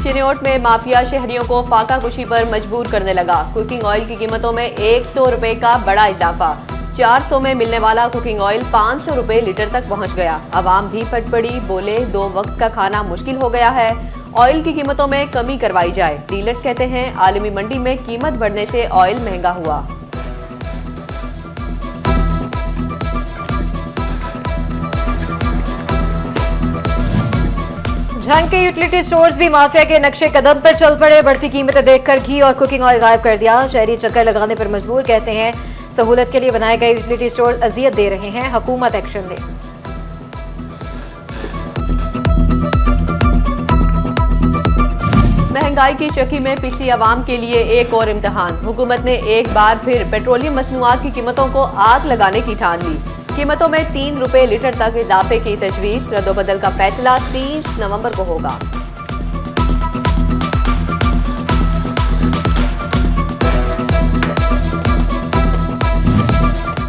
चिन्योट में माफिया शहरियों को फाका कुशी पर मजबूर करने लगा। कुकिंग ऑयल की कीमतों में 100 रुपए का बड़ा इजाफा। 400 में मिलने वाला कुकिंग ऑयल 500 रुपए लीटर तक पहुंच गया। अवाम भी फट पड़ी, बोले 2 वक्त का खाना मुश्किल हो गया है, ऑयल की कीमतों में कमी करवाई जाए। डीलर्स कहते हैं आलमी मंडी में कीमत बढ़ने से ऑयल महंगा हुआ। झंग के यूटिलिटी स्टोर्स भी माफिया के नक्शे कदम पर चल पड़े। बढ़ती कीमतें देखकर घी और कुकिंग ऑयल गायब कर दिया। शहरी चक्कर लगाने पर मजबूर, कहते हैं सहूलत के लिए बनाए गए यूटिलिटी स्टोर अजियत दे रहे हैं, हुकूमत एक्शन ले। महंगाई की चक्की में पिछली आवाम के लिए एक और इम्तिहान। हुकूमत ने एक बार फिर पेट्रोलियम मसनूआत की कीमतों को आग लगाने की ठान ली। कीमतों में 3 रुपए लीटर तक इजाफे की तजवीज। रद्दोबदल का फैसला 30 नवंबर को होगा।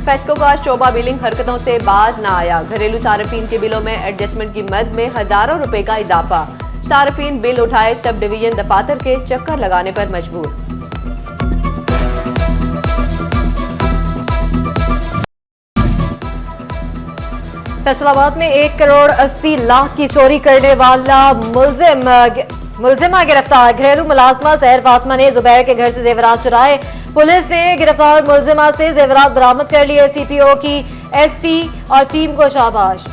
फेस्को का शोबा बिलिंग हरकतों से बाज न आया। घरेलू सार्फिन के बिलों में एडजस्टमेंट की मद में हजारों रुपए का इजाफा। सार्फिन बिल उठाए सब डिवीजन दफातर के चक्कर लगाने पर मजबूर। फैसलाबाद में 1 करोड़ 80 लाख की चोरी करने वाला मुलजिमा गिरफ्तार। घरेलू मुलाजमा सहर फातमा ने जुबैर के घर से जेवरात चुराए। पुलिस ने गिरफ्तार मुलजिमा से जेवरात बरामद कर लिए। सीपीओ की एसपी और टीम को शाबाश।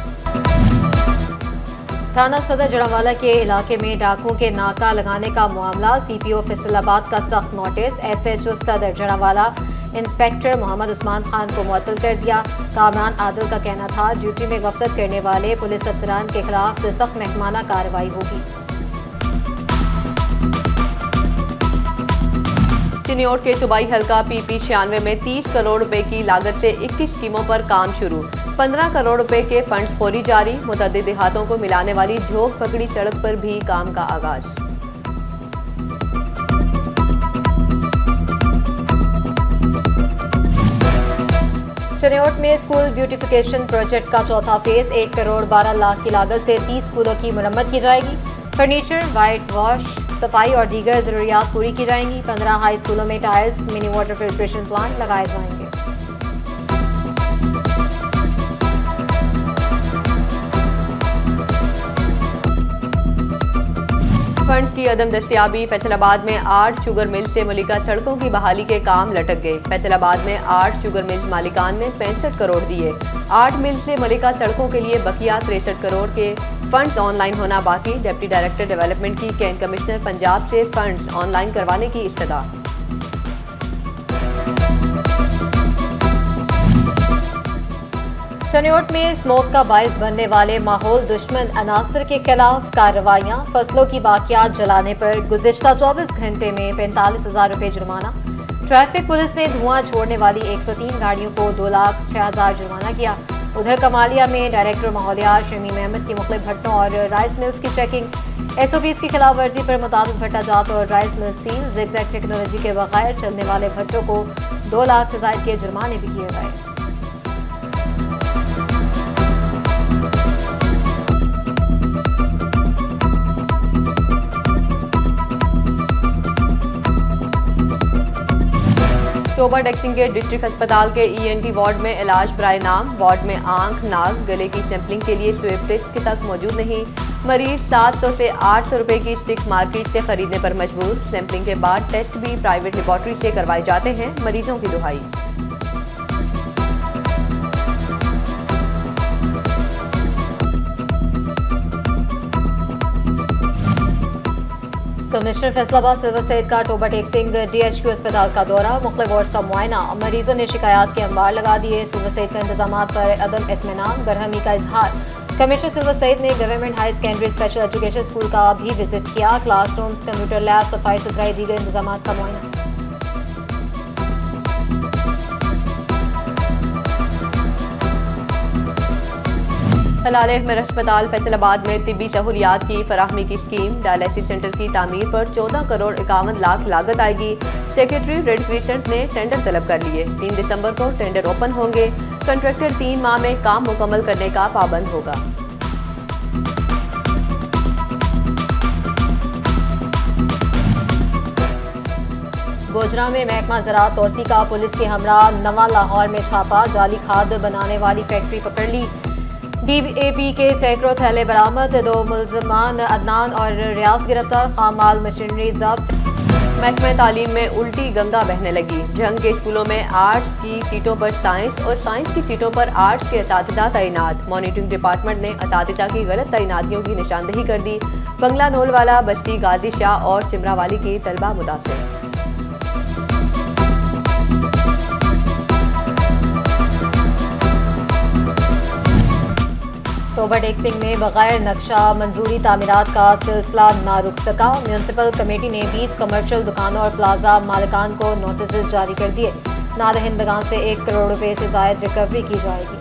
थाना सदर जड़ावाला के इलाके में डाकुओं के नाका लगाने का मामला। सीपीओ फैसलाबाद का सख्त नोटिस। एसएचओ सदर जड़ावाला इंस्पेक्टर मोहम्मद उस्मान खान को मुअत्तल कर दिया। कामरान आदिल का कहना था ड्यूटी में गफलत करने वाले पुलिस अफसरान के खिलाफ सख्त महकमाना कार्रवाई होगी। चिन्योट के सूबाई हल्का पीपी 96 में 30 करोड़ रुपए की लागत से 21 स्कीमों पर काम शुरू। 15 करोड़ रुपए के फंड फौरी जारी। मुतअद्दिद देहातों को मिलाने वाली झोंक पकड़ी सड़क पर भी काम का आगाज। चिन्योट में स्कूल ब्यूटिफिकेशन प्रोजेक्ट का चौथा फेज 1 करोड़ 12 लाख की लागत से 30 स्कूलों की मरम्मत की जाएगी। फर्नीचर, व्हाइट वॉश, सफाई और दीगर जरूरियात पूरी की जाएंगी। 15 हाई स्कूलों में tiles, mini water filtration plant लगाए जाएंगे। फंड्स की अदम दस्तियाबी। फैसलाबाद में 8 शुगर मिल से मुलिका सड़कों की बहाली के काम लटक गए। फैसलाबाद में 8 शुगर मिल मालिकान ने 65 करोड़ दिए। 8 मिल से मुलिका सड़कों के लिए बकिया 63 करोड़ के फंड्स ऑनलाइन होना बाकी। डिप्टी डायरेक्टर डेवलपमेंट की कैंट कमिश्नर पंजाब से फंड्स ऑनलाइन करवाने की इस्तदा। चिन्योट में स्मोक का बायस बनने वाले माहौल दुश्मन अनासर के खिलाफ कार्रवाइयां। फसलों की बाकियात जलाने पर गुज़िश्ता 24 घंटे में 45,000 रुपए जुर्माना। ट्रैफिक पुलिस ने धुआं छोड़ने वाली 103 गाड़ियों को 2,06,000 जुर्माना किया। उधर कमालिया में डायरेक्टर माहौलियात शमीम अहमद की मुख्तलिफ भट्टों और राइस मिल्स की चेकिंग। एसओपीज की खिलाफ वर्जी पर मुताबिक भट्टा जात और rice mill seal. Zigzag technology के बगैर चलने वाले भट्टों को 2 लाख से ज़ायद के जुर्माने भी किए गए। शोभा टैक्सिंग के डिस्ट्रिक्ट अस्पताल के ईएनटी वार्ड में इलाज बराए नाम। वार्ड में आंख, नाक, गले की सैंपलिंग के लिए स्विफ्ट टेस्ट तक मौजूद नहीं। मरीज 700 से 800 रुपए की स्टिक मार्केट से खरीदने पर मजबूर। सैंपलिंग के बाद टेस्ट भी प्राइवेट लेबोरेटरी से करवाए जाते हैं। मरीजों की दुहाई। कमिश्नर फैसलाबाद सिल्वर सैयद का टोबा टेक्सिंग डीएचक्यू अस्पताल का दौरा। मुख्तलिफ वार्ड्स का मुआयना। मरीजों ने शिकायत के अंबार लगा दिए। सिल्वर सैयद का इंतजाम पर अदम इत्मीनान, बरहमी का इजहार। कमिश्नर सिल्वर सैयद ने government high secondary special education school का भी विजिट किया। क्लासरूम्स, कंप्यूटर लैब, सफाई सुथराई, दीगर इंतजाम का मुआयना। सलाल अहमद अस्पताल फैसलाबाद में तिब्बी सहूलियात की फराहमी की स्कीम। डायलिसिस सेंटर की तामीर पर 14 करोड़ 51 लाख लागत आएगी। सेक्रेटरी रेड क्रिसेंट ने टेंडर तलब कर लिए। 3 दिसंबर को टेंडर ओपन होंगे। कंट्रैक्टर 3 माह में काम मुकम्मल करने का पाबंद होगा। गोजरा में महकमा ज़राअत तोसी का पुलिस के हमरा नवा लाहौर में छापा, जाली खाद बनाने वाली फैक्ट्री पकड़ ली। डीएपी के सैकड़ों थैले बरामद, 2 मुलजमान अदनान और रियाज गिरफ्तार, खामाल मशीनरी जब्त। महकमा तालीम में उल्टी गंगा बहने लगी। जंग के स्कूलों में आर्ट्स की सीटों पर साइंस और साइंस की सीटों पर आर्ट्स के असातिज़ा तैनात। मॉनिटरिंग डिपार्टमेंट ने असातिज़ा की गलत तैनातियों की निशानदेही कर दी। बंगला नोलवाला, बस्ती, गाजी शाह और चिमरावाली की तलबा मुतासिर। सोबर टेक्सिंग में बगैर नक्शा मंजूरी तामीरात का सिलसिला ना रुक सका। म्यूनसिपल कमेटी ने 20 कमर्शियल दुकानों और प्लाजा मालिकान को नोटिस जारी कर दिए। नादहिंदगान से 1 करोड़ रुपए से जायद रिकवरी की जाएगी।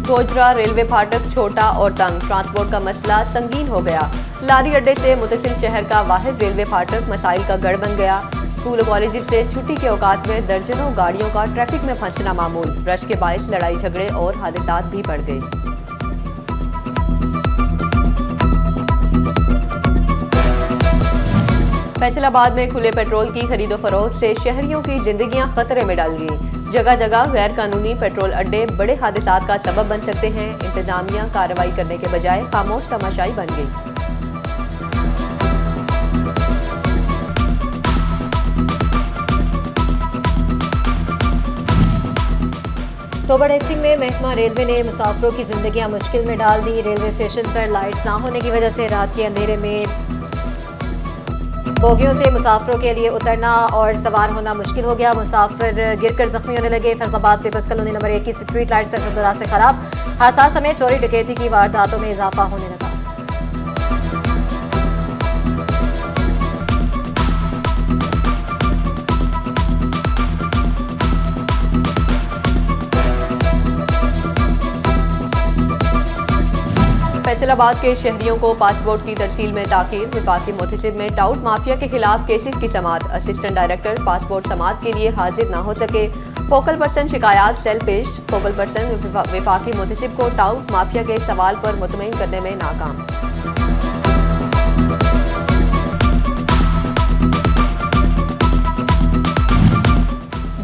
गोजरा रेलवे फाटक छोटा और तंग, ट्रांसपोर्ट का मसला संगीन हो गया। लारी अड्डे से मुतसिल शहर का वाहिद रेलवे फाटक मसाइल का गढ़ बन गया। स्कूल कॉलेज से छुट्टी के औकात में दर्जनों गाड़ियों का ट्रैफिक में फंसना मामूल। रश के बायस लड़ाई झगड़े और हादसात भी बढ़ गए। फैसलाबाद में खुले पेट्रोल की खरीदो फरोख्त से शहरियों की जिंदगियां खतरे में डाल गई। जगह जगह गैर कानूनी पेट्रोल अड्डे बड़े हादसात का सबब बन सकते हैं। इंतजामिया कार्रवाई करने के बजाय खामोश तमाशाई बन गई। सोबर टेक्सिंग में महकमा रेलवे ने मुसाफिरों की जिंदगियां मुश्किल में डाल दी। रेलवे स्टेशन पर लाइट्स ना होने की वजह से रात के अंधेरे में बोगियों से मुसाफिरों के लिए उतरना और सवार होना मुश्किल हो गया। मुसाफिर गिरकर जख्मी होने लगे। फैसलाबाद पीपल्स कॉलोनी नंबर 1 की स्ट्रीट लाइट सख्त से खराब। हादसा समेत चोरी डकैती की वारदातों में इजाफा होने लगा। फैसलाबाद के शहरियों को पासपोर्ट की तरसील में ताखीर। विफाकी मुतसिब में टाउट माफिया के खिलाफ केसेस की समाअत। असिस्टेंट डायरेक्टर पासपोर्ट समाअत के लिए हाजिर न हो सके। फोकल पर्सन शिकायत सेल पेश। फोकल पर्सन विफाकी मुतसिब को टाउट माफिया के सवाल पर मुतमईन करने में नाकाम।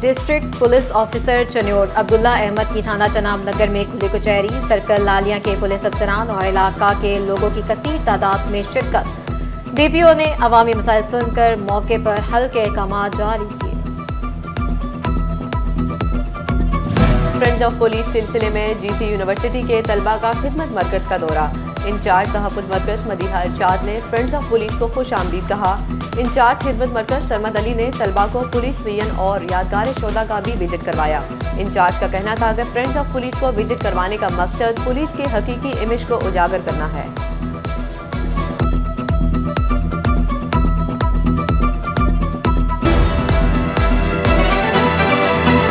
District police officer Chiniot Abdullah Ahmad की थाना चनाब नगर में खुली कचहरी। सर्कल लालिया के पुलिस अफसरान और इलाका के लोगों की कसीर तादाद में शिरकत। डीपीओ ने अवामी मसाइल सुनकर मौके पर हल के अहकाम जारी किए। फ्रेंड्स ऑफ पुलिस सिलसिले में जीसी यूनिवर्सिटी के तलबा का खिदमत मरकज का दौरा। इंचार्ज तहफ़्फ़ुज़ मरकज मदीहा इरशाद ने फ्रेंड्स ऑफ पुलिस को खुश आमदीद कहा। इंचार्ज खिदमत मरकज सरमद अली ने तलबा को पुलिस विजन और यादगार शोदा का भी विजिट करवाया। इंचार्ज का कहना था कि फ्रेंड्स ऑफ पुलिस को विजिट करवाने का मकसद पुलिस के हकीकी इमेज को उजागर करना है।